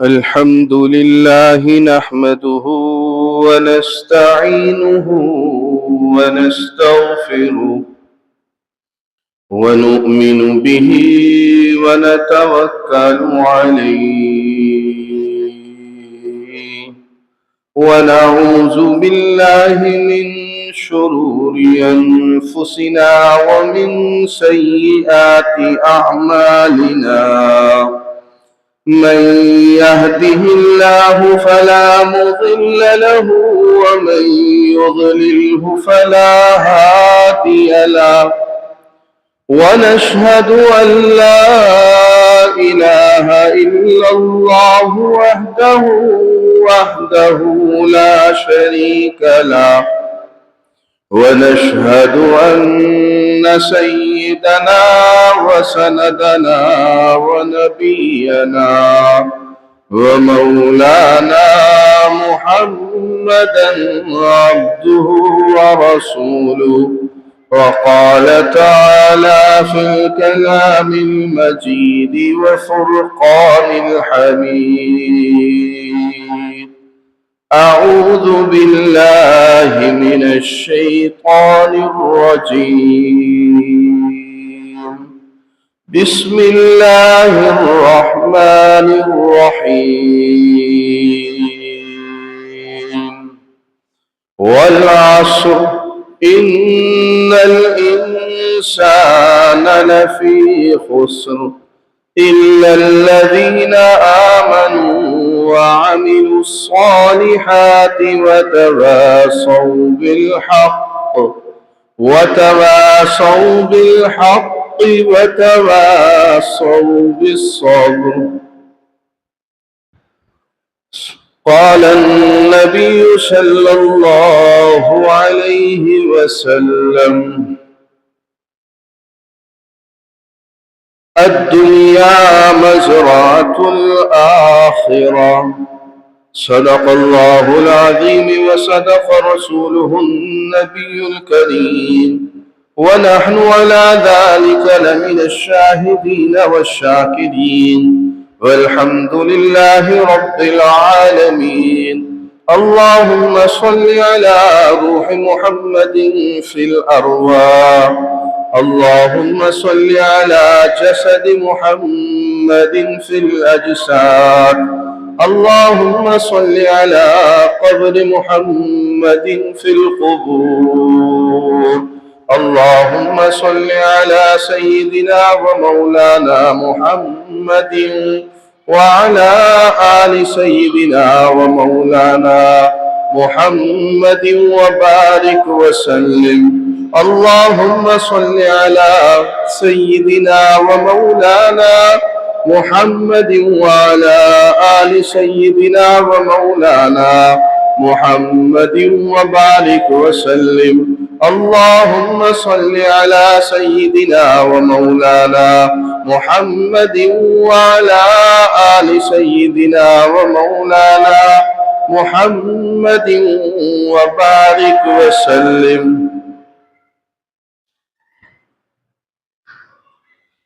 الحمد لله نحمده ونستعينه ونستغفره ونؤمن به ونتوكل عليه ونعوذ بالله من شرور أنفسنا ومن سيئات أعمالنا. من يهده الله فلا مضل له ومن يضلله فلا هادي له، ونشهد أن لا إله إلا الله وحده لا شريك له، ونشهد أن سيدنا وسندنا ونبينا ومولانا محمدا عبده ورسوله. وقال تعالى في الكلام المجيد وفرقان الحميد: أعوذ بالله من الشيطان الرجيم. بسم الله الرحمن الرحيم. والعصر إن الإنسان لفي خسر إلا الذين آمنوا وعملوا الصالحات وتواصوا بالحق وتواصوا بالصبر. قال النبي صلى الله عليه وسلم: الدنيا مزرعة الآخرة. صدق الله العظيم وصدق رسوله النبي الكريم، ونحن على ذلك لمن الشاهدين والشاكرين، والحمد لله رب العالمين. اللهم صل على روح محمد في الأرواح، اللهم صل على جسد محمد في الأجساد، اللهم صل على قبر محمد في القبور، اللهم صل على سيدنا ومولانا محمد وعلى آل سيدنا ومولانا محمد وبارك وسلم. اللهم صل على سيدنا ومولانا محمد وعلى آل سيدنا ومولانا محمد وبارك وسلم. اللهم صل على سيدنا ومولانا محمد وعلى آل سيدنا ومولانا محمد وبارك وسلم.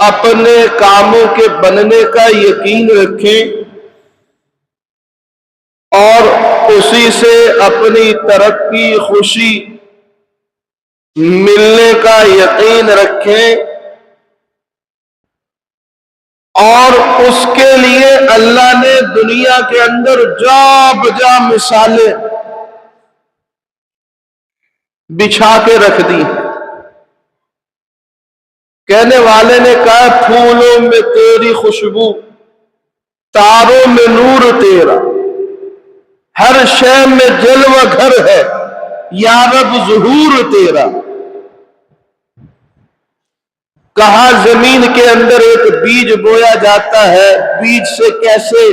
اپنے کاموں کے بننے کا یقین رکھیں اور اسی سے اپنی ترقی خوشی ملنے کا یقین رکھیں، اور اس کے لیے اللہ نے دنیا کے اندر جا بجا مثالیں بچھا کے رکھ دی۔ کہنے والے نے کہا پھولوں میں تیری خوشبو، تاروں میں نور تیرا، ہر شے میں جلوہ گھر ہے یا رب ظہور تیرا۔ کہا زمین کے اندر ایک بیج بویا جاتا ہے، بیج سے کیسے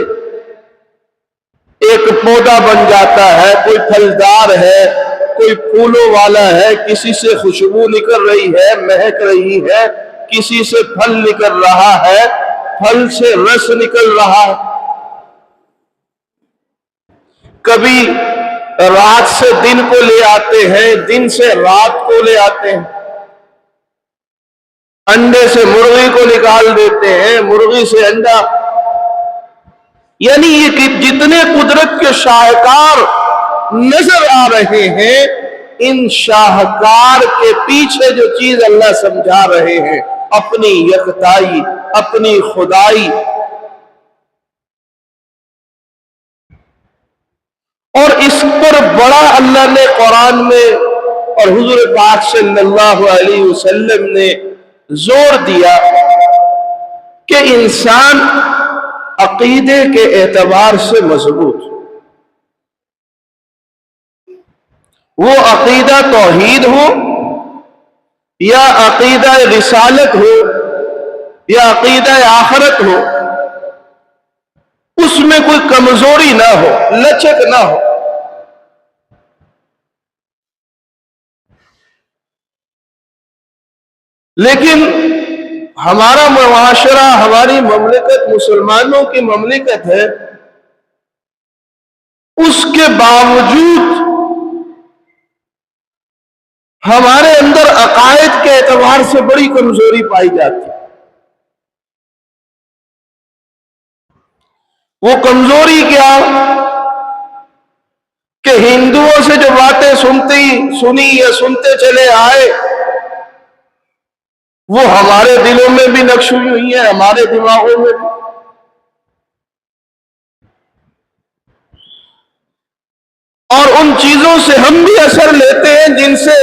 ایک پودا بن جاتا ہے، کوئی پھلدار ہے، کوئی پھولوں والا ہے، کسی سے خوشبو نکل رہی ہے، مہک رہی ہے، کسی سے پھل نکل رہا ہے، پھل سے رس نکل رہا ہے۔ کبھی رات سے دن کو لے آتے ہیں، دن سے رات کو لے آتے ہیں، انڈے سے مرغی کو نکال دیتے ہیں، مرغی سے انڈا۔ یعنی یہ کہ جتنے قدرت کے شاہکار نظر آ رہے ہیں، ان شاہکار کے پیچھے جو چیز اللہ سمجھا رہے ہیں، اپنی یکتائی، اپنی خدائی۔ اور اس پر بڑا اللہ نے قرآن میں اور حضور پاک صلی اللہ علیہ وسلم نے زور دیا کہ انسان عقیدے کے اعتبار سے مضبوط، وہ عقیدہ توحید ہو یا عقیدہ رسالت ہو یا عقیدہ آخرت ہو، اس میں کوئی کمزوری نہ ہو، لچک نہ ہو۔ لیکن ہمارا معاشرہ، ہماری مملکت مسلمانوں کی مملکت ہے، اس کے باوجود ہمارے اندر عقائد کے اعتبار سے بڑی کمزوری پائی جاتی ہے۔ وہ کمزوری کیا کہ ہندوؤں سے جو باتیں سنی یا سنتے چلے آئے، وہ ہمارے دلوں میں بھی نقش ہوئی ہیں، ہمارے دماغوں میں بھی۔ اور ان چیزوں سے ہم بھی اثر لیتے ہیں جن سے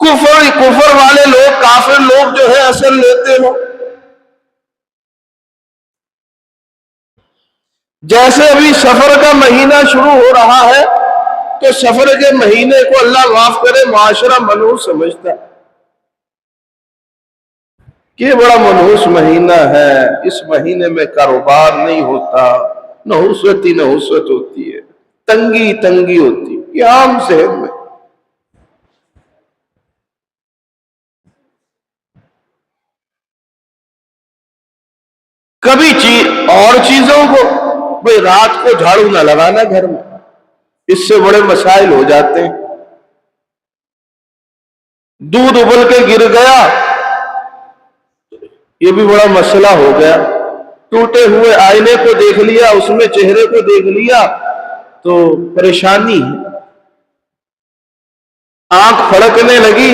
کفر والے لوگ، کافر لوگ جو ہے اثر لیتے ہو۔ جیسے ابھی سفر کا مہینہ شروع ہو رہا ہے تو سفر کے مہینے کو اللہ معاف کرے معاشرہ منحوس سمجھتا ہے کہ یہ بڑا منحوس مہینہ ہے، اس مہینے میں کاروبار نہیں ہوتا، نحوست ہی نحوست ہوتی ہے، تنگی تنگی ہوتی ہے، یہ عام ذہن میں۔ کبھی اور چیزوں کو، بھئی رات کو جھاڑو نہ لگانا گھر میں، اس سے بڑے مسائل ہو جاتے ہیں۔ دودھ ابل کے گر گیا، یہ بھی بڑا مسئلہ ہو گیا۔ ٹوٹے ہوئے آئینے کو دیکھ لیا، اس میں چہرے کو دیکھ لیا تو پریشانی ہے۔ آنکھ پھڑکنے لگی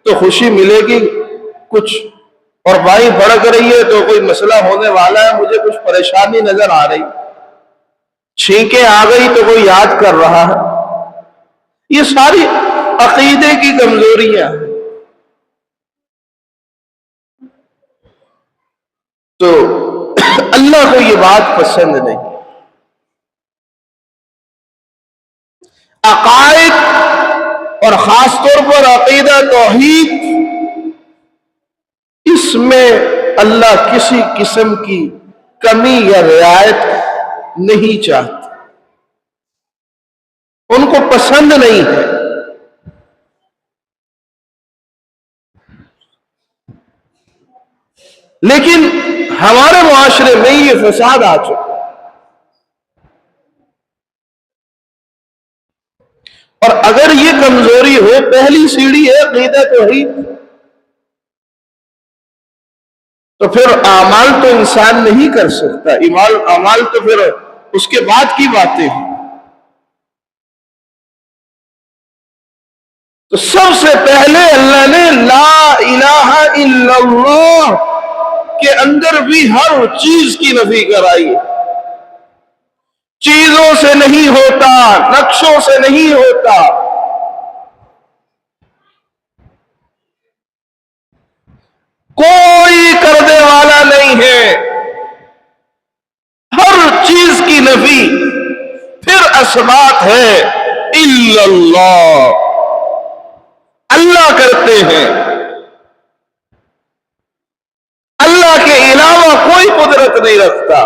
تو خوشی ملے گی کچھ، اور بھائی بھڑک رہی ہے تو کوئی مسئلہ ہونے والا ہے، مجھے کچھ پریشانی نظر آ رہی، چھینکیں آ گئی تو کوئی یاد کر رہا ہے۔ یہ ساری عقیدے کی کمزوریاں ہیں۔ تو اللہ کو یہ بات پسند نہیں۔ عقائد اور خاص طور پر عقیدہ توحید، اس میں اللہ کسی قسم کی کمی یا رعایت نہیں چاہتا، ان کو پسند نہیں ہے۔ لیکن ہمارے معاشرے میں یہ فساد آ چکا، اور اگر یہ کمزوری ہو، پہلی سیڑھی ہے عقیدہ توحید۔ تو پھر اعمال تو انسان نہیں کر سکتا، اعمال تو پھر اس کے بعد کی باتیں ہیں۔ تو سب سے پہلے اللہ نے لا الہ الا اللہ کے اندر بھی ہر چیز کی نفی کرائی ہے۔ چیزوں سے نہیں ہوتا، نقشوں سے نہیں ہوتا، کوئی کرنے والا نہیں ہے، ہر چیز کی نفی۔ پھر اثبات ہے الا اللہ، اللہ کرتے ہیں، اللہ کے علاوہ کوئی قدرت نہیں رکھتا،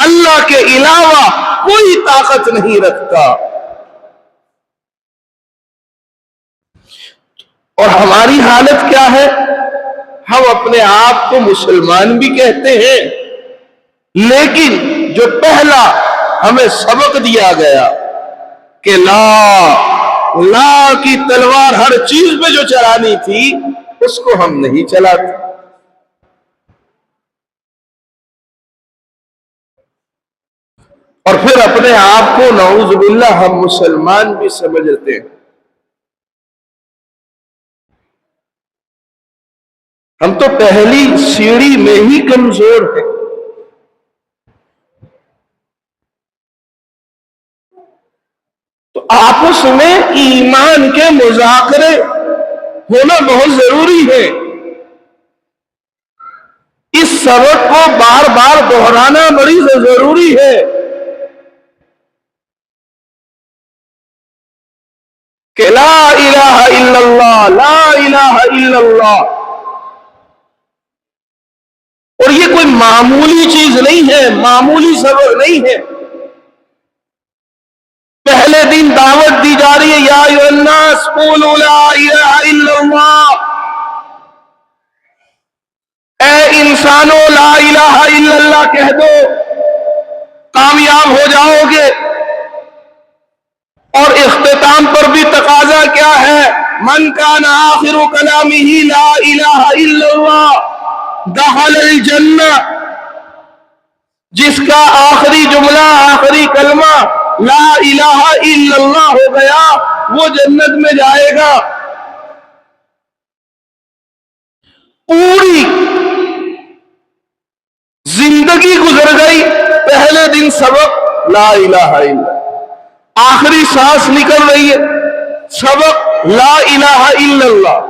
اللہ کے علاوہ کوئی طاقت نہیں رکھتا۔ اور ہماری حالت کیا ہے؟ ہم اپنے آپ کو مسلمان بھی کہتے ہیں، لیکن جو پہلا ہمیں سبق دیا گیا کہ لا کی تلوار ہر چیز پہ جو چلانی تھی اس کو ہم نہیں چلاتے۔ اور پھر اپنے آپ کو نعوذ باللہ ہم مسلمان بھی سمجھتے ہیں۔ ہم تو پہلی سیڑھی میں ہی کمزور ہیں۔ تو آپس میں ایمان کے مذاکرے ہونا بہت ضروری ہے۔ اس سبق کو بار بار دہرانا بڑی ضروری ہے کہ لا الہ الا اللہ، لا الہ الا اللہ۔ اور یہ کوئی معمولی چیز نہیں ہے، معمولی سبق نہیں ہے۔ پہلے دن دعوت دی جا رہی ہے یا ایھا الناس قولوا لا الہ الا اللہ، اے انسانوں لا الہ الا اللہ کہہ دو، کامیاب ہو جاؤ گے۔ اور اختتام پر بھی تقاضا کیا ہے؟ من کان آخر کلامہ لا الہ الا اللہ دخل الجنہ، جس کا آخری جملہ، آخری کلمہ لا الہ الا اللہ ہو گیا وہ جنت میں جائے گا۔ پوری زندگی گزر گئی، پہلے دن سبق لا الہ الا اللہ، آخری سانس نکل رہی ہے سبق لا الہ الا اللہ۔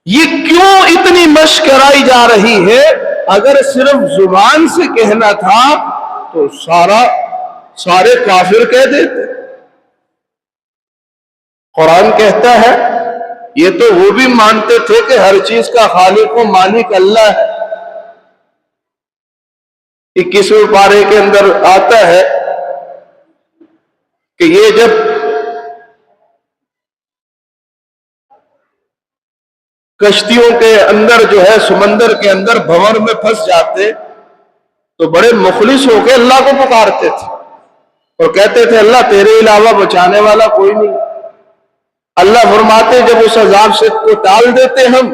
یہ کیوں اتنی مشق کرائی جا رہی ہے؟ اگر صرف زبان سے کہنا تھا تو سارے کافر کہہ دیتے۔ قرآن کہتا ہے یہ تو وہ بھی مانتے تھے کہ ہر چیز کا خالق و مالک اللہ ہے۔ 21ویں پارے کے اندر آتا ہے کہ یہ جب کشتیوں کے اندر جو ہے سمندر کے اندر بھنور میں پھنس جاتے تو بڑے مخلص ہو کے اللہ کو پکارتے تھے اور کہتے تھے اللہ تیرے علاوہ بچانے والا کوئی نہیں۔ اللہ فرماتے جب اس عذاب سے کو ٹال دیتے ہم،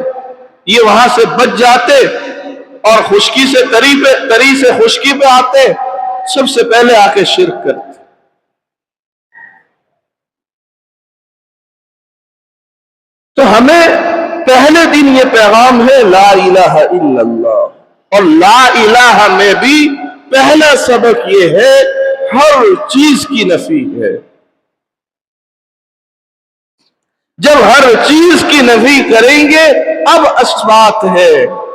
یہ وہاں سے بچ جاتے اور خشکی سے تری سے خشکی پہ آتے، سب سے پہلے آ کے شرک کرتے۔ تو ہمیں پہلے دن یہ پیغام ہے لا الہ الا اللہ، اور لا الہ میں بھی پہلا سبق یہ ہے ہر چیز کی نفی ہے۔ جب ہر چیز کی نفی کریں گے اب اثبات ہے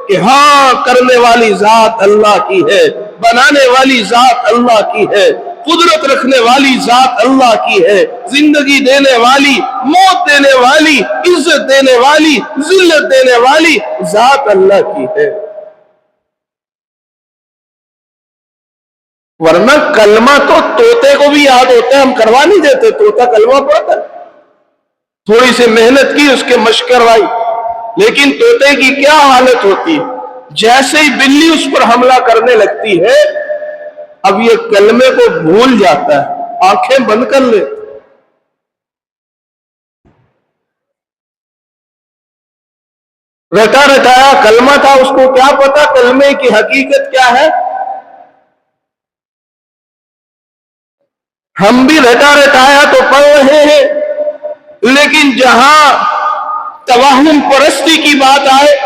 کہ ہاں کرنے والی ذات اللہ کی ہے، بنانے والی ذات اللہ کی ہے، قدرت رکھنے والی ذات اللہ کی ہے، زندگی دینے والی، موت دینے والی، عزت دینے والی، ذلت دینے والی ذات اللہ کی ہے۔ ورنہ کلمہ تو طوطے کو بھی یاد ہوتا ہے، ہم کروا نہیں دیتے، طوطا کلمہ پڑھتا ہے، تھوڑی سی محنت کی اس کے مشق کروائی، لیکن طوطے کی کیا حالت ہوتی ہے؟ جیسے ہی بلی اس پر حملہ کرنے لگتی ہے اب یہ کلمے کو بھول جاتا ہے، آنکھیں بند کر لیتا۔ رٹا رٹایا کلمہ تھا، اس کو کیا پتا کلمے کی حقیقت کیا ہے؟ ہم بھی رٹا رٹایا تو پڑھ رہے ہیں، لیکن جہاں توہم پرستی کی بات آئے،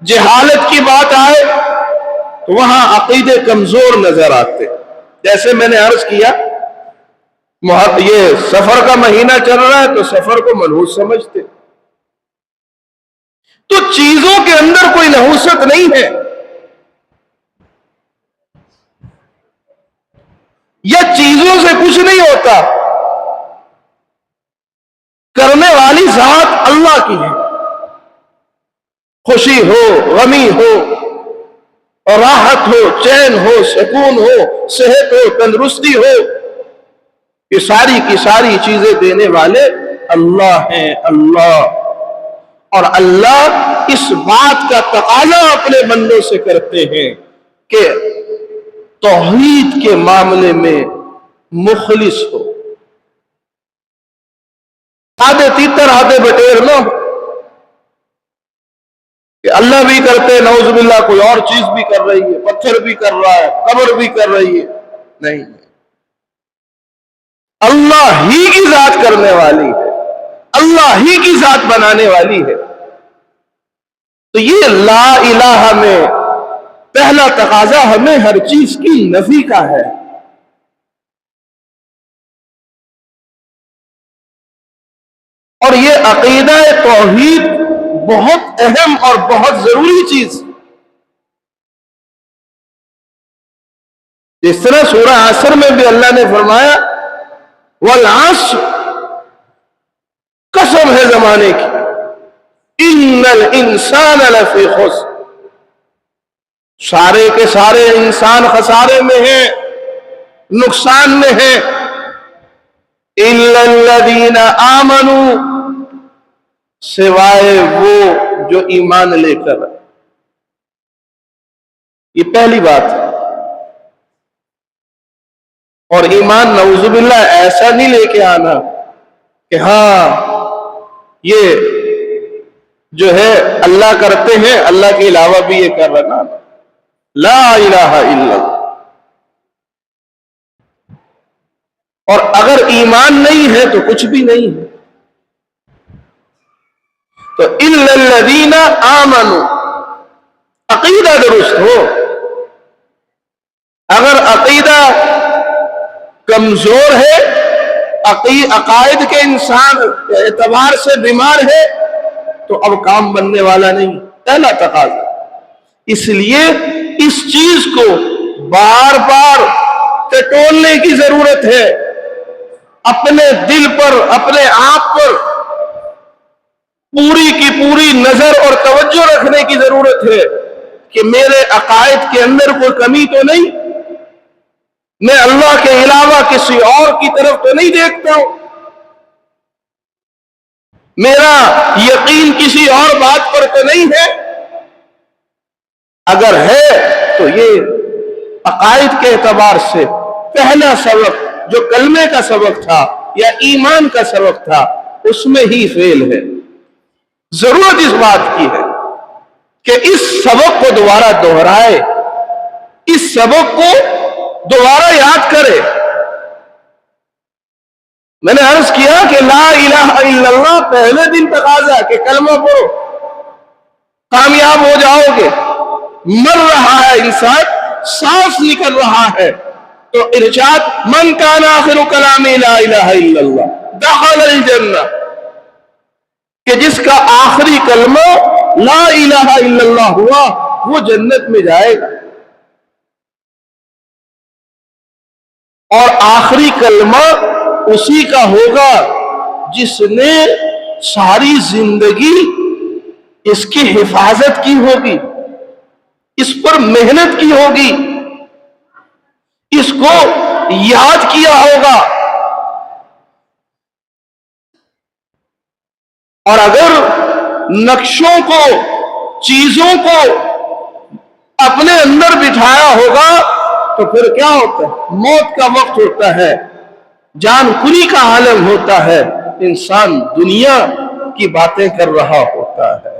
جہالت کی بات آئے، تو وہاں عقیدے کمزور نظر آتے۔ جیسے میں نے عرض کیا، یہ سفر کا مہینہ چل رہا ہے تو سفر کو منحوس سمجھتے، تو چیزوں کے اندر کوئی نحوست نہیں ہے، یا چیزوں سے کچھ نہیں ہوتا، کرنے والی ذات اللہ کی ہے۔ خوشی ہو، غمی ہو، راحت ہو، چین ہو، سکون ہو، صحت ہو، تندرستی ہو، یہ ساری کی ساری چیزیں دینے والے اللہ ہیں، اللہ۔ اور اللہ اس بات کا تقاضا اپنے بندوں سے کرتے ہیں کہ توحید کے معاملے میں مخلص ہو، آدھے تیتر آدھے بٹیر نہ ہو کہ اللہ بھی کرتے، نعوذ باللہ کوئی اور چیز بھی کر رہی ہے، پتھر بھی کر رہا ہے، قبر بھی کر رہی ہے، نہیں، اللہ ہی کی ذات کرنے والی ہے، اللہ ہی کی ذات بنانے والی ہے۔ تو یہ لا الہ میں پہلا تقاضا ہمیں ہر چیز کی نفی کا ہے۔ اور یہ عقیدہ توحید بہت اہم اور بہت ضروری چیز، جس طرح سورہ عصر میں بھی اللہ نے فرمایا والعصر، قسم ہے زمانے کی، ان الانسان لفی خسر، سارے کے سارے انسان خسارے میں ہیں، نقصان میں ہیں، الا الذین آمنوا، سوائے وہ جو ایمان لے کر۔ یہ پہلی بات ہے۔ اور ایمان نعوذ باللہ ایسا نہیں لے کے آنا کہ ہاں یہ جو ہے اللہ کرتے ہیں، اللہ کے علاوہ بھی یہ کر رہا، لا الہ الا اللہ۔ اور اگر ایمان نہیں ہے تو کچھ بھی نہیں ہے۔ تو الا الذین آمنوا، عقیدہ درست ہو۔ اگر عقیدہ کمزور ہے، عقائد کے انسان اعتبار سے بیمار ہے، تو اب کام بننے والا نہیں، پہلا تقاضا۔ اس لیے اس چیز کو بار بار ٹٹولنے کی ضرورت ہے، اپنے دل پر، اپنے آپ پر پوری کی پوری نظر اور توجہ رکھنے کی ضرورت ہے کہ میرے عقائد کے اندر کوئی کمی تو نہیں، میں اللہ کے علاوہ کسی اور کی طرف تو نہیں دیکھتا ہوں، میرا یقین کسی اور بات پر تو نہیں ہے۔ اگر ہے تو یہ عقائد کے اعتبار سے پہلا سبق جو کلمے کا سبق تھا یا ایمان کا سبق تھا، اس میں ہی فیل ہے۔ ضرورت اس بات کی ہے کہ اس سبق کو دوبارہ دہرائے، اس سبق کو دوبارہ یاد کرے۔ میں نے عرض کیا کہ لا الہ الا اللہ پہلے دن تقاضا کہ کلمہ پڑھو، کامیاب ہو جاؤ گے۔ مر رہا ہے انسان، سانس نکل رہا ہے، تو ارشاد من کان آخر کلامی لا الہ الا اللہ دخل الجنہ، کہ جس کا آخری کلمہ لا الہ الا اللہ ہوا وہ جنت میں جائے گا۔ اور آخری کلمہ اسی کا ہوگا جس نے ساری زندگی اس کی حفاظت کی ہوگی، اس پر محنت کی ہوگی، اس کو یاد کیا ہوگا۔ اور اگر نقشوں کو، چیزوں کو اپنے اندر بٹھایا ہوگا تو پھر کیا ہوتا ہے؟ موت کا وقت ہوتا ہے، جان کنی کا عالم ہوتا ہے، انسان دنیا کی باتیں کر رہا ہوتا ہے۔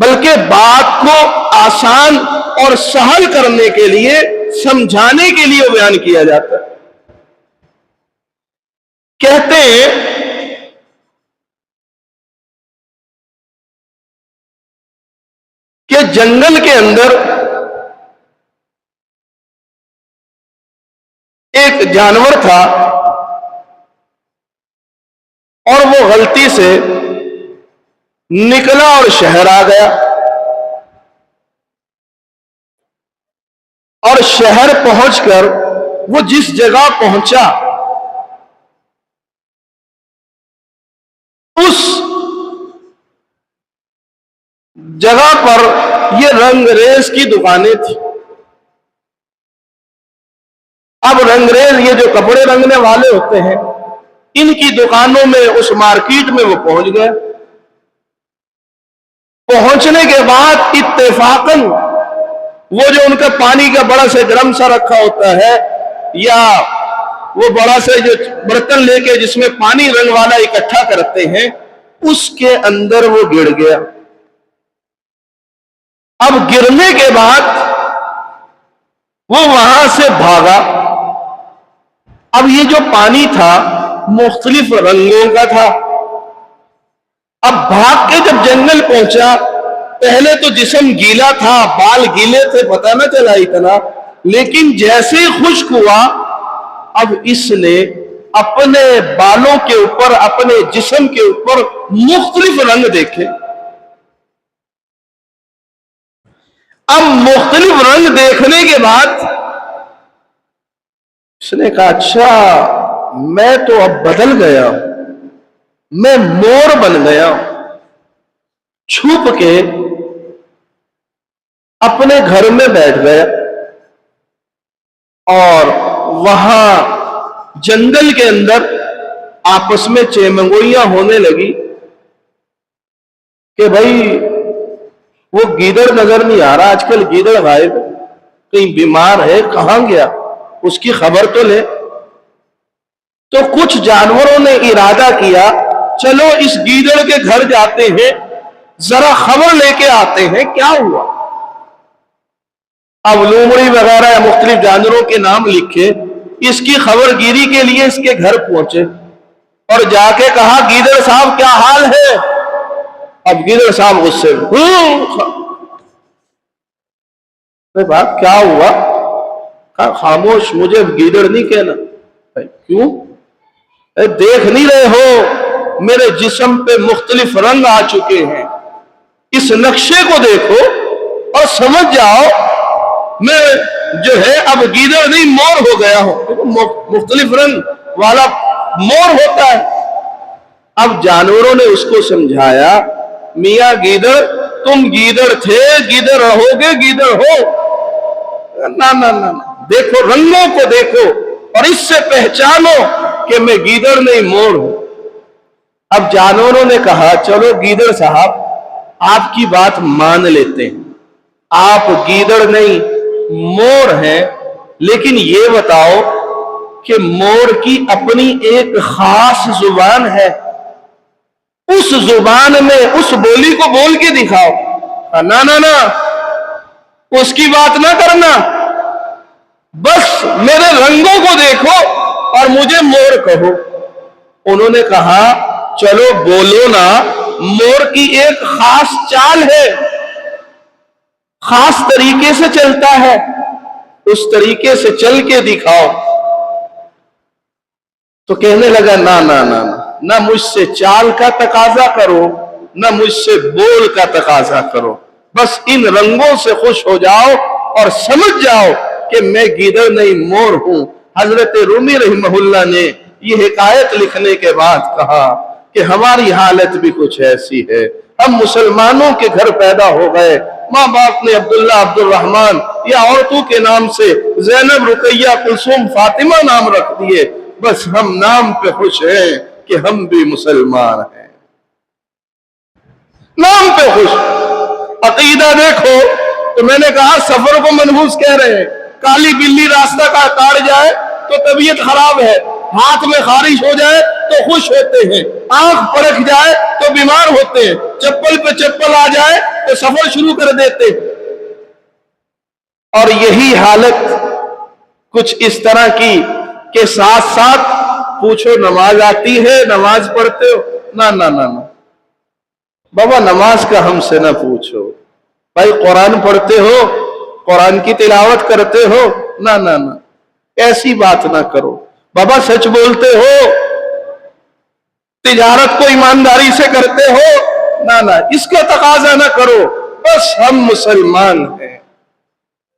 بلکہ بات کو آسان اور سہل کرنے کے لیے، سمجھانے کے لیے بیان کیا جاتا ہے۔ کہتے ہیں کہ جنگل کے اندر ایک جانور تھا اور وہ غلطی سے نکلا اور شہر آ گیا، اور شہر پہنچ کر وہ جس جگہ پہنچا اس جگہ پر یہ رنگریز کی دکانیں تھیں۔ اب رنگریز یہ جو کپڑے رنگنے والے ہوتے ہیں، ان کی دکانوں میں، اس مارکیٹ میں وہ پہنچ گئے۔ پہنچنے کے بعد اتفاقاً وہ جو ان کا پانی کا بڑا سے ڈرم سا رکھا ہوتا ہے، یا وہ بڑا سے جو برتن لے کے جس میں پانی رنگ والا اکٹھا کرتے ہیں، اس کے اندر وہ گر گیا۔ اب گرنے کے بعد وہ وہاں سے بھاگا۔ اب یہ جو پانی تھا مختلف رنگوں کا تھا۔ اب بھاگ کے جب جنگل پہنچا، پہلے تو جسم گیلا تھا، بال گیلے تھے، پتہ نہ چلا اتنا، لیکن جیسے ہی خشک ہوا، اب اس نے اپنے بالوں کے اوپر، اپنے جسم کے اوپر مختلف رنگ دیکھے۔ اب مختلف رنگ دیکھنے کے بعد اس نے کہا، اچھا میں تو اب بدل گیا، میں مور بن گیا۔ چھپ کے اپنے گھر میں بیٹھ گیا اور وہاں جنگل کے اندر آپس میں چیمنگوئیاں ہونے لگی کہ بھائی وہ گیدڑ نظر نہیں آ رہا، آج کل گیدڑ غائب، کہیں بیمار ہے، کہاں گیا، اس کی خبر تو لے۔ تو کچھ جانوروں نے ارادہ کیا، چلو اس گیدڑ کے گھر جاتے ہیں، ذرا خبر لے کے آتے ہیں کیا ہوا۔ اب لومڑی وغیرہ یا مختلف جانوروں کے نام لکھے، اس کی خبر گیری کے لیے اس کے گھر پہنچے اور جا کے کہا، گیدڑ صاحب کیا حال ہے؟ اب گیدڑ صاحب غصے میں، بات کیا ہوا؟ کہا خاموش، مجھے گیدڑ نہیں کہنا۔ کیوں؟ دیکھ نہیں رہے ہو میرے جسم پہ مختلف رنگ آ چکے ہیں، اس نقشے کو دیکھو اور سمجھ جاؤ میں جو ہے اب گیدڑ نہیں مور ہو گیا ہوں۔ مختلف رنگ والا مور ہوتا ہے۔ اب جانوروں نے اس کو سمجھایا، میاں گیدڑ تم گیدڑ تھے، گیدڑ رہو گے، گیدڑ ہو، نہ دیکھو رنگوں کو دیکھو اور اس سے پہچانو کہ میں گیدڑ نہیں مور ہوں۔ اب جانوروں نے کہا، چلو گیدڑ صاحب آپ کی بات مان لیتے ہیں، آپ گیدڑ نہیں مور ہیں، لیکن یہ بتاؤ کہ مور کی اپنی ایک خاص زبان ہے، اس زبان میں اس بولی کو بول کے دکھاؤ۔ نہ اس کی بات نہ کرنا، بس میرے رنگوں کو دیکھو اور مجھے مور کہو۔ انہوں نے کہا، چلو بولو نا، مور کی ایک خاص چال ہے، خاص طریقے سے چلتا ہے، اس طریقے سے چل کے دکھاؤ۔ تو کہنے لگا، نہ مجھ سے چال کا تقاضا کرو، نہ مجھ سے بول کا تقاضا کرو، بس ان رنگوں سے خوش ہو جاؤ اور سمجھ جاؤ کہ میں گیدڑ نہیں مور ہوں۔ حضرت رومی رحمہ اللہ نے یہ حکایت لکھنے کے بعد کہا کہ ہماری حالت بھی کچھ ایسی ہے، ہم مسلمانوں کے گھر پیدا ہو گئے، ماں باپ نے عبداللہ، عبد الرحمن یا عورتوں کے نام سے زینب، رقیہ، کلثوم، فاطمہ نام رکھ دیے، بس ہم نام پہ خوش ہیں کہ ہم بھی مسلمان ہیں، نام پہ خوش۔ عقیدہ دیکھو تو میں نے کہا سفر کو منحوس کہہ رہے ہیں، کالی بلی راستہ کا کاٹ جائے تو طبیعت خراب ہے، ہاتھ میں خارش ہو جائے تو خوش ہوتے ہیں، آنکھ پرکھ جائے تو بیمار ہوتے ہیں، چپل پہ چپل آ جائے تو سفر شروع کر دیتے۔ اور یہی حالت کچھ اس طرح کی کہ ساتھ ساتھ پوچھو نماز آتی ہے، نماز پڑھتے ہو؟ نہ نہ نہ نہ بابا، نماز کا ہم سے نہ پوچھو۔ بھائی قرآن پڑھتے ہو، قرآن کی تلاوت کرتے ہو؟ نہ نہ نہ ایسی بات نہ کرو۔ بابا سچ بولتے ہو، تجارت کو ایمانداری سے کرتے ہو؟ نہ نہ اس کا تقاضا نہ کرو، بس ہم مسلمان ہیں۔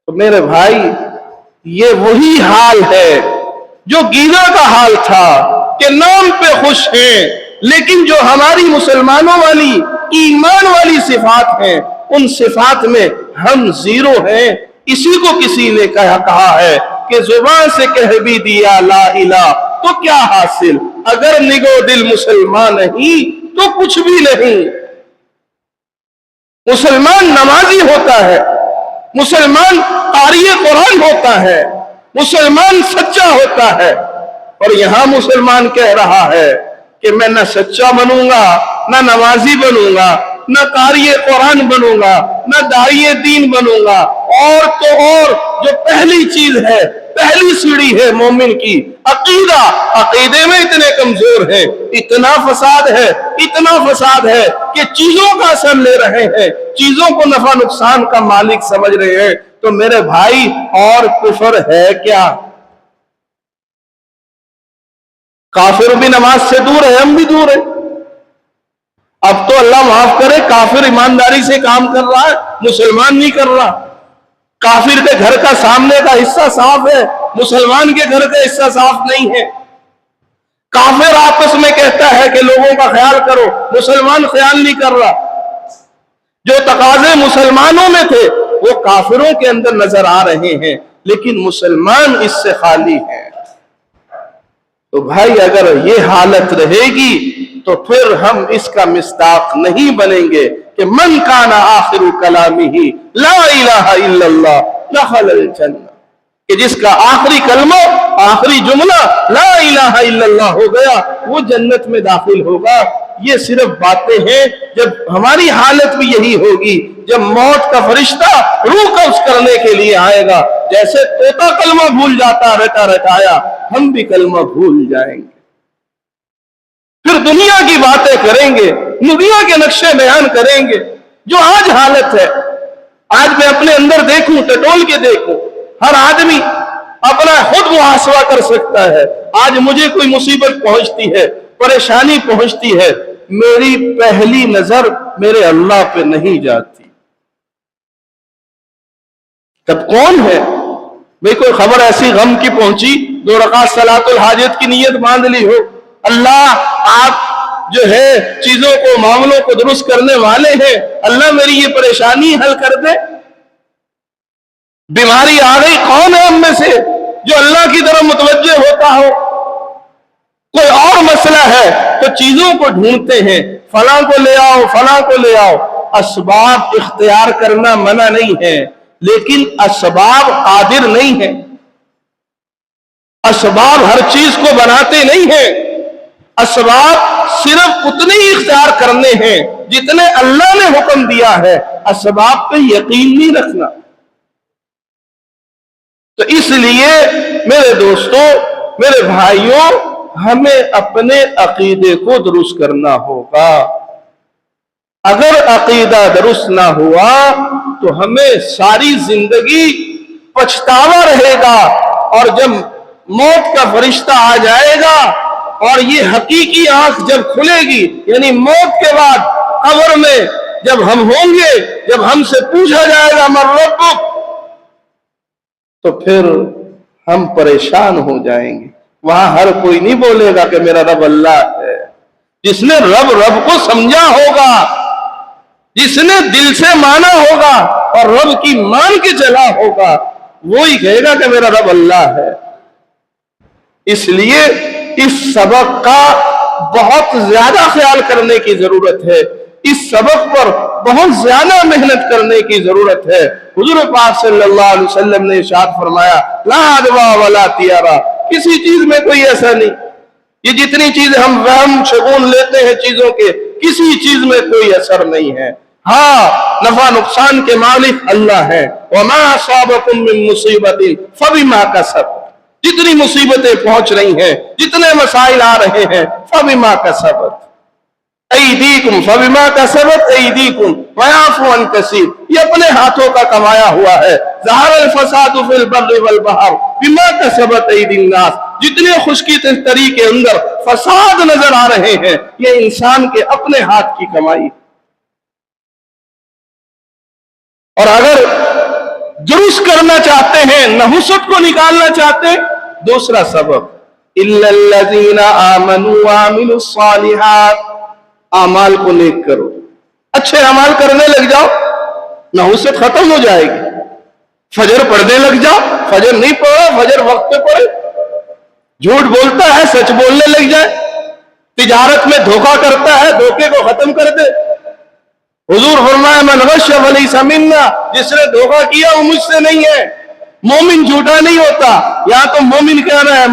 تو میرے بھائی یہ وہی حال ہے جو گیدڑ کا حال تھا کہ نام پہ خوش ہیں، لیکن جو ہماری مسلمانوں والی ایمان والی صفات ہیں ان صفات میں ہم زیرو ہیں۔ اسی کو کسی نے کہا ہے کہ زبان سے کہہ بھی دیا لا الہ تو کیا حاصل، اگر نگو دل مسلمان نہیں تو کچھ بھی نہیں۔ مسلمان نمازی ہوتا ہے، مسلمان قاری قرآن ہوتا ہے، مسلمان سچا ہوتا ہے۔ اور یہاں مسلمان کہہ رہا ہے کہ میں نہ سچا بنوں گا، نہ نمازی بنوں گا، نہ قاری قرآن بنوں گا، نہ داعی دین بنوں گا۔ اور تو اور جو پہلی چیز ہے، پہلی سیڑھی ہے مومن کی، عقیدہ، عقیدے میں اتنے کمزور ہیں، اتنا فساد ہے کہ چیزوں کا اثر لے رہے ہیں، چیزوں کو نفع نقصان کا مالک سمجھ رہے ہیں۔ تو میرے بھائی اور کفر ہے کیا؟ کافر بھی نماز سے دور ہے، ہم بھی دور ہیں۔ اب تو اللہ معاف کرے، کافر ایمانداری سے کام کر رہا ہے، مسلمان نہیں کر رہا۔ کافر کے گھر کا سامنے کا حصہ صاف ہے، مسلمان کے گھر کا حصہ صاف نہیں ہے۔ کافر آپس میں کہتا ہے کہ لوگوں کا خیال کرو، مسلمان خیال نہیں کر رہا۔ جو تقاضے مسلمانوں میں تھے وہ کافروں کے اندر نظر آ رہے ہیں، لیکن مسلمان اس سے خالی ہیں۔ تو بھائی اگر یہ حالت رہے گی تو پھر ہم اس کا مصداق نہیں بنیں گے کہ من کان آخر کلامہ لا الہ الا اللہ دخل الجنہ، کہ جس کا آخری کلمہ، آخری جملہ لا الہ الا اللہ ہو گیا وہ جنت میں داخل ہوگا۔ یہ صرف باتیں ہیں، جب ہماری حالت بھی یہی ہوگی، جب موت کا فرشتہ روح قبض کرنے کے لیے آئے گا، جیسے طوطا کلمہ بھول جاتا رٹا رٹایا، ہم بھی کلمہ بھول جائیں گے۔ پھر دنیا کی باتیں کریں گے، دنیا کے نقشے بیان کریں گے۔ جو آج حالت ہے، آج میں اپنے اندر دیکھوں، ٹٹول کے دیکھوں، ہر آدمی اپنا خود محاسبہ کر سکتا ہے۔ آج مجھے کوئی مصیبت پہنچتی ہے، پریشانی پہنچتی ہے، میری پہلی نظر میرے اللہ پہ نہیں جاتی۔ تب کون ہے؟ بھئی کوئی خبر ایسی غم کی پہنچی، 2 رکعت صلاۃ الحاجت کی نیت باندھ لی ہو، اللہ آپ جو ہے چیزوں کو، معاملوں کو درست کرنے والے ہیں، اللہ میری یہ پریشانی حل کر دے۔ بیماری آ گئی، کون ہے ہم میں سے جو اللہ کی طرف متوجہ ہوتا ہو؟ کوئی اور مسئلہ ہے تو چیزوں کو ڈھونڈتے ہیں، فلاں کو لے آؤ، فلاں کو لے آؤ۔ اسباب اختیار کرنا منع نہیں ہے، لیکن اسباب قادر نہیں ہیں۔ اسباب ہر چیز کو بناتے نہیں ہیں، اسباب صرف اتنے ہی اختیار کرنے ہیں جتنے اللہ نے حکم دیا ہے۔ اسباب پہ یقین نہیں رکھنا۔ تو اس لیے میرے دوستوں، میرے بھائیوں، ہمیں اپنے عقیدے کو درست کرنا ہوگا۔ اگر عقیدہ درست نہ ہوا تو ہمیں ساری زندگی پچھتاوا رہے گا، اور جب موت کا فرشتہ آ جائے گا اور یہ حقیقی آنکھ جب کھلے گی، یعنی موت کے بعد قبر میں جب ہم ہوں گے، جب ہم سے پوچھا جائے گا من ربک، تو پھر ہم پریشان ہو جائیں گے۔ وہاں ہر کوئی نہیں بولے گا کہ میرا رب اللہ ہے۔ جس نے رب کو سمجھا ہوگا، جس نے دل سے مانا ہوگا اور رب کی مان کے چلا ہوگا، وہی کہے گا کہ میرا رب اللہ ہے۔ اس لیے اس سبق کا بہت زیادہ خیال کرنے کی ضرورت ہے، اس سبق پر بہت زیادہ محنت کرنے کی ضرورت ہے۔ حضور پاک صلی اللہ علیہ وسلم نے ارشاد فرمایا لا عدوى ولا طیارہ، کسی چیز میں کوئی ایسا نہیں یہ جتنی چیزیں ہم وہم شگون لیتے ہیں چیزوں کے، کسی چیز میں کوئی اثر نہیں ہے۔ ہاں، نفع نقصان کے مالک اللہ ہے۔ وما اصابکم من مصیبت فبما کسبت، جتنی مصیبتیں پہنچ رہی ہیں، جتنے مسائل آ رہے ہیں، فبما کسبت ایدیکم، فبما کسبت ایدیکم ویعفو عن کثیر، یہ اپنے ہاتھوں کا کمایا ہوا ہے۔ ظہر الفساد فی البر والبحر بما کسبت ایدی الناس، جتنے خشکی تری کے اندر فساد نظر آ رہے ہیں، یہ انسان کے اپنے ہاتھ کی کمائی۔ اور اگر درست کرنا چاہتے ہیں، نحوست کو نکالنا چاہتے ہیں، دوسرا سبب الا الذین آمنوا وعملوا الصالحات، اعمال کو نیک کرو، اچھے اعمال کرنے لگ جاؤ، نحوست ختم ہو جائے گی۔ فجر پڑھنے لگ جاؤ، فجر نہیں پڑھو، فجر وقت پہ پڑھے، جھوٹ بولتا ہے سچ بولنے لگ جائے، تجارت میں دھوکہ کرتا ہے دھوکے کو ختم کر دے۔ حضور فرمایا من غش فلیس منا، جس نے دھوکہ کیا وہ مجھ سے نہیں ہے۔ مومن جھوٹا نہیں ہوتا، یہاں تو مومن کہہ رہا ہے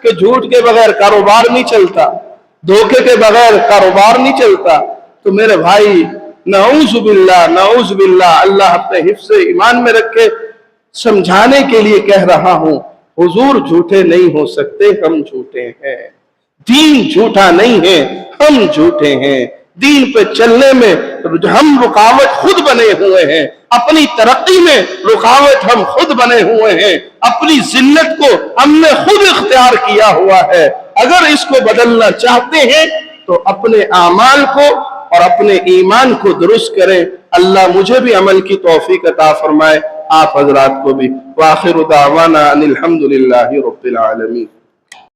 کہ جھوٹ کے بغیر کاروبار نہیں چلتا، دھوکے کے بغیر کاروبار نہیں چلتا۔ تو میرے بھائی نعوذ باللہ نعوذ باللہ، اللہ اپنے حفظ ایمان میں رکھے۔ سمجھانے کے لیے کہہ رہا ہوں، حضور جھوٹے نہیں ہو سکتے، ہم جھوٹے ہیں۔ دین جھوٹا نہیں ہے، ہم جھوٹے ہیں۔ دین پہ چلنے میں ہم رکاوٹ خود بنے ہوئے ہیں، اپنی ترقی میں رکاوٹ ہم خود بنے ہوئے ہیں، اپنی ذلت کو ہم نے خود اختیار کیا ہوا ہے۔ اگر اس کو بدلنا چاہتے ہیں تو اپنے اعمال کو اور اپنے ایمان کو درست کریں۔ اللہ مجھے بھی عمل کی توفیق عطا فرمائے، آپ حضرات کو بھی۔ وآخر دعوانا ان الحمد للہ رب العالمین۔